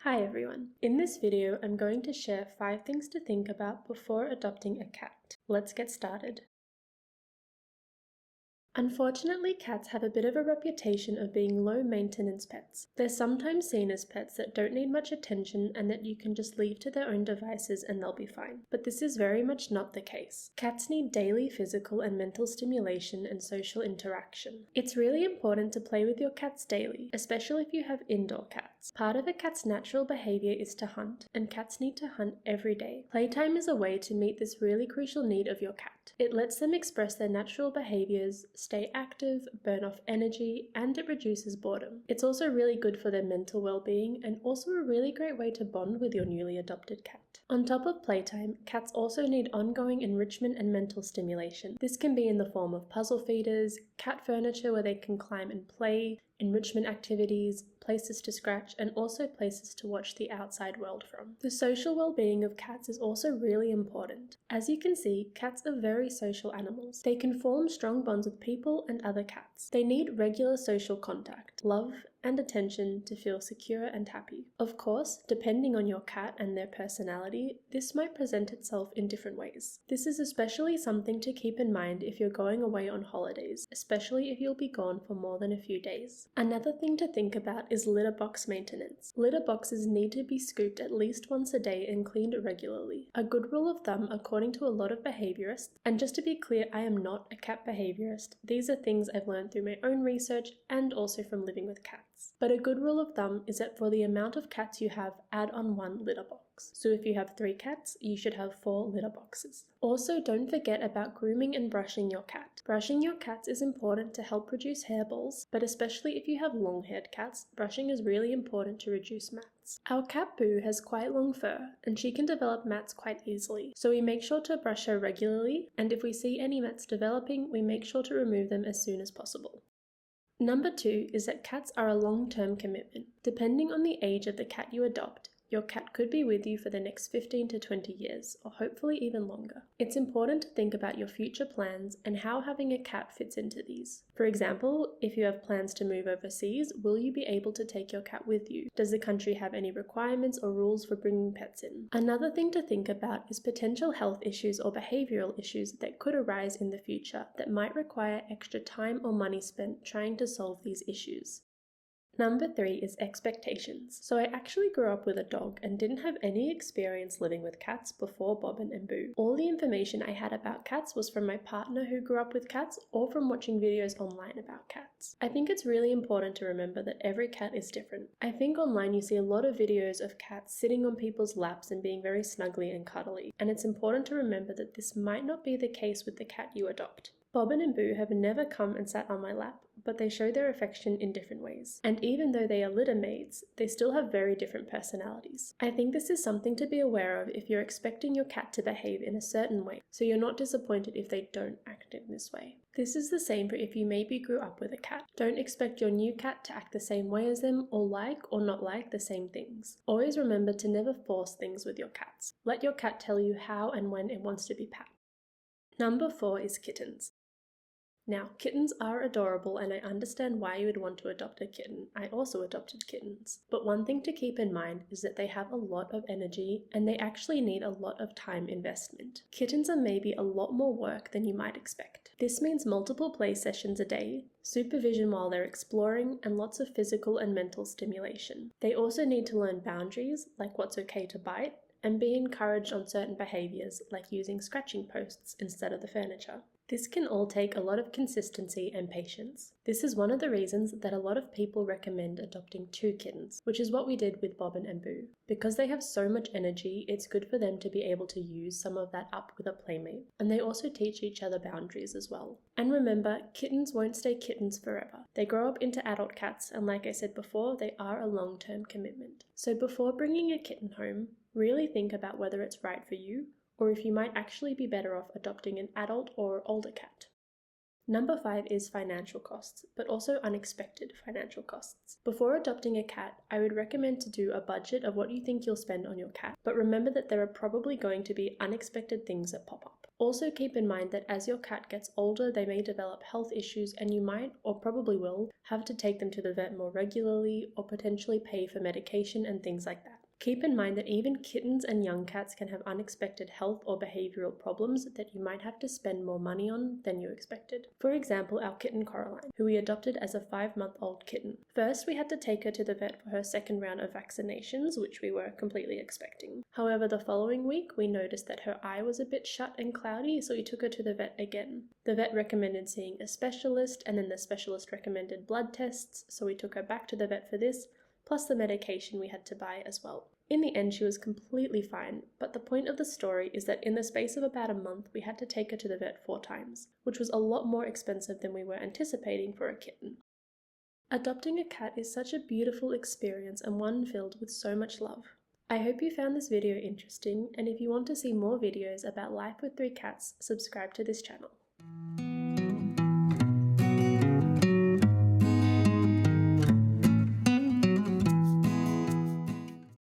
Hi everyone. In this video, I'm going to share 5 things to think about before adopting a cat. Let's get started. Unfortunately, cats have a bit of a reputation of being low-maintenance pets. They're sometimes seen as pets that don't need much attention and that you can just leave to their own devices and they'll be fine. But this is very much not the case. Cats need daily physical and mental stimulation and social interaction. It's really important to play with your cats daily, especially if you have indoor cats. Part of a cat's natural behavior is to hunt, and cats need to hunt every day. Playtime is a way to meet this really crucial need of your cat. It lets them express their natural behaviors, stay active, burn off energy, and it reduces boredom. It's also really good for their mental well-being and also a really great way to bond with your newly adopted cat. On top of playtime, cats also need ongoing enrichment and mental stimulation. This can be in the form of puzzle feeders, cat furniture where they can climb and play, enrichment activities, places to scratch, and also places to watch the outside world from. The social well-being of cats is also really important. As you can see, cats are very social animals. They can form strong bonds with people and other cats. They need regular social contact, love, and attention to feel secure and happy. Of course, depending on your cat and their personality, this might present itself in different ways. This is especially something to keep in mind if you're going away on holidays, especially if you'll be gone for more than a few days. Another thing to think about is litter box maintenance. Litter boxes need to be scooped at least once a day and cleaned regularly. A good rule of thumb, according to a lot of behaviorists, and just to be clear, I am not a cat behaviorist. These are things I've learned through my own research and also from living with cats. But a good rule of thumb is that for the amount of cats you have, add on 1 litter box. So if you have 3 cats, you should have 4 litter boxes. Also, don't forget about grooming and brushing your cat. Brushing your cats is important to help reduce hairballs, but especially if you have long-haired cats, brushing is really important to reduce mats. Our cat Boo has quite long fur, and she can develop mats quite easily, so we make sure to brush her regularly, and if we see any mats developing, we make sure to remove them as soon as possible. Number 2 is that cats are a long-term commitment. Depending on the age of the cat you adopt, your cat could be with you for the next 15 to 20 years, or hopefully even longer. It's important to think about your future plans and how having a cat fits into these. For example, if you have plans to move overseas, will you be able to take your cat with you? Does the country have any requirements or rules for bringing pets in? Another thing to think about is potential health issues or behavioral issues that could arise in the future that might require extra time or money spent trying to solve these issues. Number 3 is expectations. So I actually grew up with a dog and didn't have any experience living with cats before Bobbin and Boo. All the information I had about cats was from my partner who grew up with cats or from watching videos online about cats. I think it's really important to remember that every cat is different. I think online you see a lot of videos of cats sitting on people's laps and being very snuggly and cuddly, and it's important to remember that this might not be the case with the cat you adopt. Bobbin and Boo have never come and sat on my lap, but they show their affection in different ways. And even though they are litter mates, they still have very different personalities. I think this is something to be aware of if you're expecting your cat to behave in a certain way, so you're not disappointed if they don't act in this way. This is the same for if you maybe grew up with a cat. Don't expect your new cat to act the same way as them or not like the same things. Always remember to never force things with your cats. Let your cat tell you how and when it wants to be pat. Number 4 is kittens. Now, kittens are adorable and I understand why you would want to adopt a kitten. I also adopted kittens. But one thing to keep in mind is that they have a lot of energy and they actually need a lot of time investment. Kittens are maybe a lot more work than you might expect. This means multiple play sessions a day, supervision while they're exploring, and lots of physical and mental stimulation. They also need to learn boundaries, like what's okay to bite, and be encouraged on certain behaviors, like using scratching posts instead of the furniture. This can all take a lot of consistency and patience. This is one of the reasons that a lot of people recommend adopting 2 kittens, which is what we did with Bobbin and Boo. Because they have so much energy, it's good for them to be able to use some of that up with a playmate, and they also teach each other boundaries as well. And remember, kittens won't stay kittens forever. They grow up into adult cats, and like I said before, they are a long-term commitment. So before bringing a kitten home, really think about whether it's right for you, or if you might actually be better off adopting an adult or older cat. Number 5 is financial costs, but also unexpected financial costs. Before adopting a cat, I would recommend to do a budget of what you think you'll spend on your cat, but remember that there are probably going to be unexpected things that pop up. Also keep in mind that as your cat gets older, they may develop health issues and you might, or probably will, have to take them to the vet more regularly or potentially pay for medication and things like that. Keep in mind that even kittens and young cats can have unexpected health or behavioural problems that you might have to spend more money on than you expected. For example, our kitten Coraline, who we adopted as a 5-month-old kitten. First, we had to take her to the vet for her second round of vaccinations, which we were completely expecting. However, the following week, we noticed that her eye was a bit shut and cloudy, so we took her to the vet again. The vet recommended seeing a specialist, and then the specialist recommended blood tests, so we took her back to the vet for this, plus the medication we had to buy as well. In the end, she was completely fine, but the point of the story is that in the space of about a month, we had to take her to the vet 4 times, which was a lot more expensive than we were anticipating for a kitten. Adopting a cat is such a beautiful experience and one filled with so much love. I hope you found this video interesting, and if you want to see more videos about life with 3 cats, subscribe to this channel.